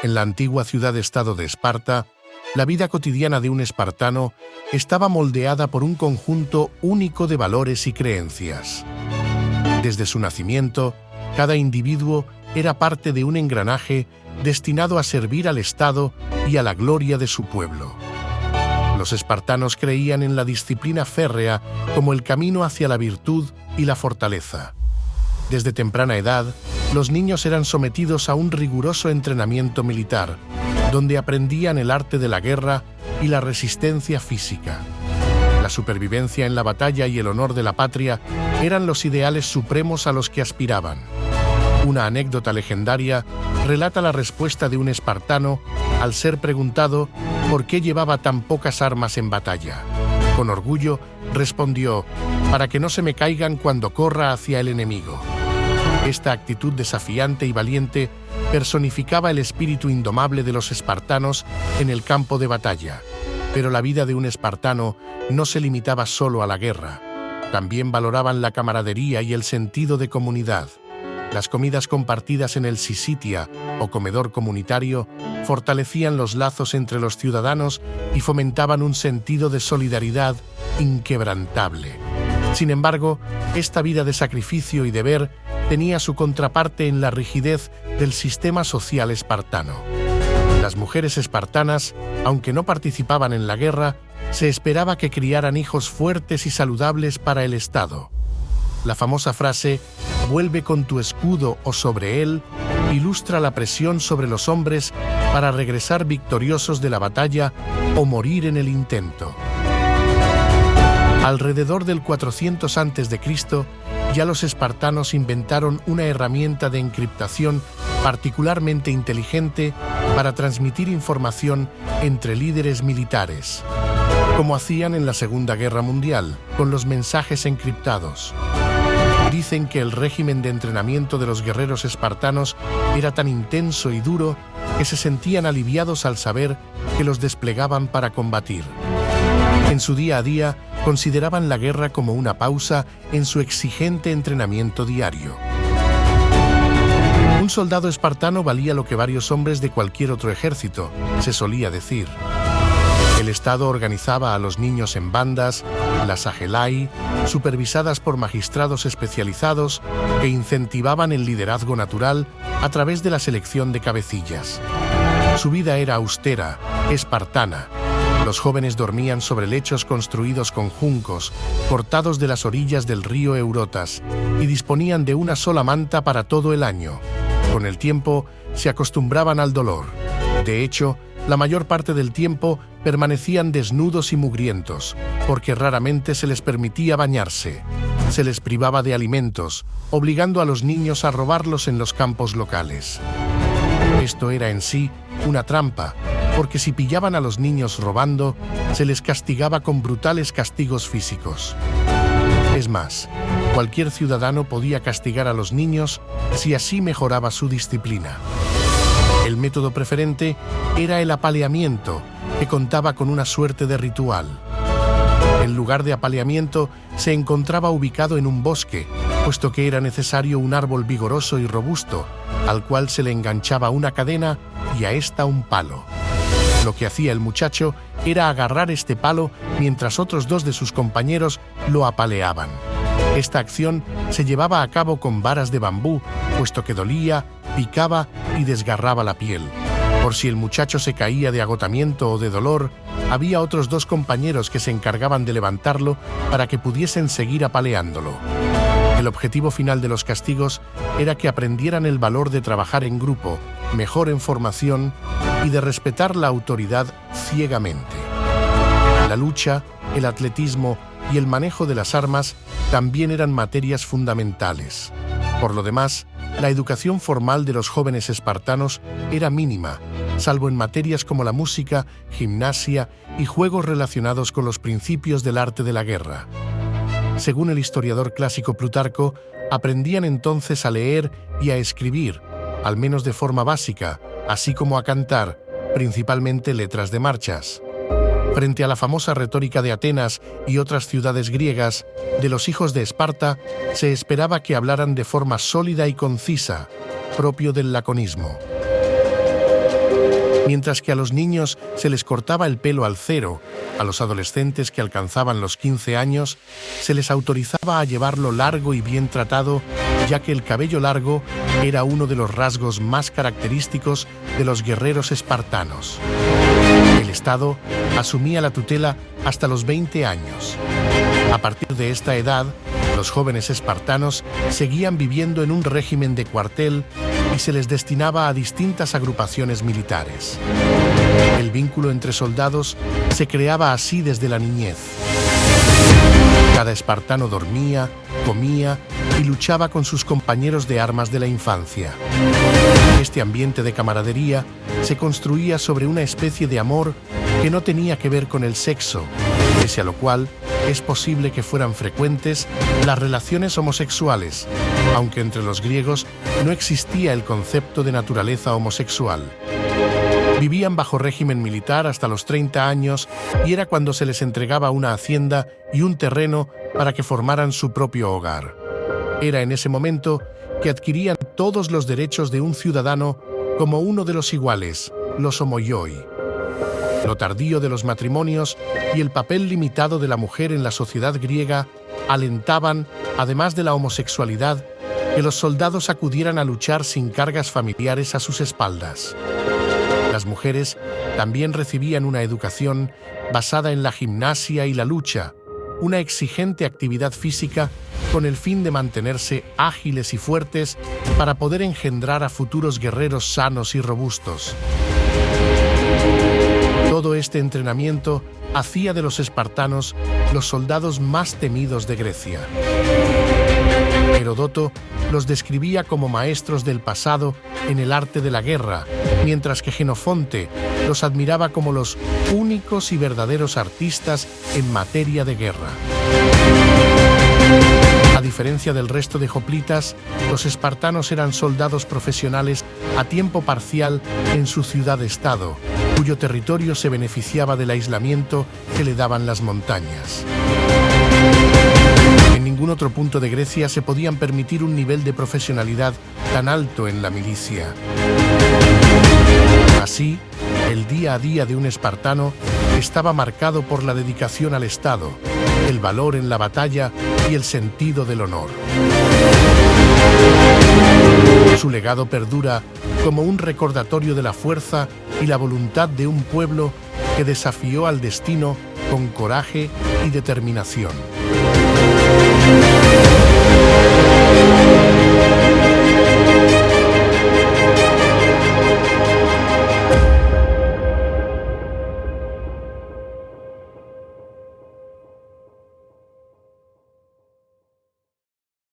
En la antigua ciudad-estado de Esparta, la vida cotidiana de un espartano estaba moldeada por un conjunto único de valores y creencias. Desde su nacimiento, cada individuo era parte de un engranaje destinado a servir al Estado y a la gloria de su pueblo. Los espartanos creían en la disciplina férrea como el camino hacia la virtud y la fortaleza. Desde temprana edad, los niños eran sometidos a un riguroso entrenamiento militar, donde aprendían el arte de la guerra y la resistencia física. La supervivencia en la batalla y el honor de la patria eran los ideales supremos a los que aspiraban. Una anécdota legendaria relata la respuesta de un espartano al ser preguntado por qué llevaba tan pocas armas en batalla. Con orgullo respondió: «Para que no se me caigan cuando corra hacia el enemigo». Esta actitud desafiante y valiente personificaba el espíritu indomable de los espartanos en el campo de batalla. Pero la vida de un espartano no se limitaba solo a la guerra. También valoraban la camaradería y el sentido de comunidad. Las comidas compartidas en el sisitia o comedor comunitario fortalecían los lazos entre los ciudadanos y fomentaban un sentido de solidaridad inquebrantable. Sin embargo, esta vida de sacrificio y deber tenía su contraparte en la rigidez del sistema social espartano. Las mujeres espartanas, aunque no participaban en la guerra, se esperaba que criaran hijos fuertes y saludables para el Estado. La famosa frase «vuelve con tu escudo o sobre él» ilustra la presión sobre los hombres para regresar victoriosos de la batalla o morir en el intento. Alrededor del 400 a.C., ya los espartanos inventaron una herramienta de encriptación particularmente inteligente para transmitir información entre líderes militares, como hacían en la Segunda Guerra Mundial, con los mensajes encriptados. Dicen que el régimen de entrenamiento de los guerreros espartanos era tan intenso y duro que se sentían aliviados al saber que los desplegaban para combatir. En su día a día, consideraban la guerra como una pausa en su exigente entrenamiento diario. Un soldado espartano valía lo que varios hombres de cualquier otro ejército, se solía decir. El Estado organizaba a los niños en bandas, las agelai, supervisadas por magistrados especializados que incentivaban el liderazgo natural a través de la selección de cabecillas. Su vida era austera, espartana. Los jóvenes dormían sobre lechos construidos con juncos, cortados de las orillas del río Eurotas, y disponían de una sola manta para todo el año. Con el tiempo, se acostumbraban al dolor. De hecho, la mayor parte del tiempo permanecían desnudos y mugrientos, porque raramente se les permitía bañarse. Se les privaba de alimentos, obligando a los niños a robarlos en los campos locales. Esto era en sí una trampa, porque si pillaban a los niños robando, se les castigaba con brutales castigos físicos. Es más, cualquier ciudadano podía castigar a los niños si así mejoraba su disciplina. El método preferente era el apaleamiento, que contaba con una suerte de ritual. El lugar de apaleamiento se encontraba ubicado en un bosque, puesto que era necesario un árbol vigoroso y robusto, al cual se le enganchaba una cadena y a esta un palo. Lo que hacía el muchacho era agarrar este palo mientras otros dos de sus compañeros lo apaleaban. Esta acción se llevaba a cabo con varas de bambú, puesto que dolía, picaba y desgarraba la piel. Por si el muchacho se caía de agotamiento o de dolor, había otros dos compañeros que se encargaban de levantarlo para que pudiesen seguir apaleándolo. El objetivo final de los castigos era que aprendieran el valor de trabajar en grupo, mejor en formación y de respetar la autoridad ciegamente. La lucha, el atletismo y el manejo de las armas también eran materias fundamentales. Por lo demás, la educación formal de los jóvenes espartanos era mínima, salvo en materias como la música, gimnasia y juegos relacionados con los principios del arte de la guerra. Según el historiador clásico Plutarco, aprendían entonces a leer y a escribir, al menos de forma básica, así como a cantar, principalmente letras de marchas. Frente a la famosa retórica de Atenas y otras ciudades griegas, de los hijos de Esparta se esperaba que hablaran de forma sólida y concisa, propio del laconismo. Mientras que a los niños se les cortaba el pelo al cero, a los adolescentes que alcanzaban los 15 años se les autorizaba a llevarlo largo y bien tratado, ya que el cabello largo era uno de los rasgos más característicos de los guerreros espartanos. El Estado asumía la tutela hasta los 20 años. A partir de esta edad, los jóvenes espartanos seguían viviendo en un régimen de cuartel y se les destinaba a distintas agrupaciones militares. El vínculo entre soldados se creaba así desde la niñez. Cada espartano dormía, comía y luchaba con sus compañeros de armas de la infancia. Este ambiente de camaradería se construía sobre una especie de amor que no tenía que ver con el sexo, pese a lo cual es posible que fueran frecuentes las relaciones homosexuales, aunque entre los griegos no existía el concepto de naturaleza homosexual. Vivían bajo régimen militar hasta los 30 años y era cuando se les entregaba una hacienda y un terreno para que formaran su propio hogar. Era en ese momento que adquirían todos los derechos de un ciudadano como uno de los iguales, los homoioi. Lo tardío de los matrimonios y el papel limitado de la mujer en la sociedad griega alentaban, además de la homosexualidad, que los soldados acudieran a luchar sin cargas familiares a sus espaldas. Las mujeres también recibían una educación basada en la gimnasia y la lucha, una exigente actividad física con el fin de mantenerse ágiles y fuertes para poder engendrar a futuros guerreros sanos y robustos. Todo este entrenamiento hacía de los espartanos los soldados más temidos de Grecia. Heródoto los describía como maestros del pasado en el arte de la guerra, mientras que Jenofonte los admiraba como los únicos y verdaderos artistas en materia de guerra. A diferencia del resto de hoplitas, los espartanos eran soldados profesionales a tiempo parcial en su ciudad-estado, cuyo territorio se beneficiaba del aislamiento que le daban las montañas. En ningún otro punto de Grecia se podían permitir un nivel de profesionalidad tan alto en la milicia. Así, el día a día de un espartano estaba marcado por la dedicación al Estado, el valor en la batalla y el sentido del honor. Su legado perdura como un recordatorio de la fuerza y la voluntad de un pueblo que desafió al destino con coraje y determinación.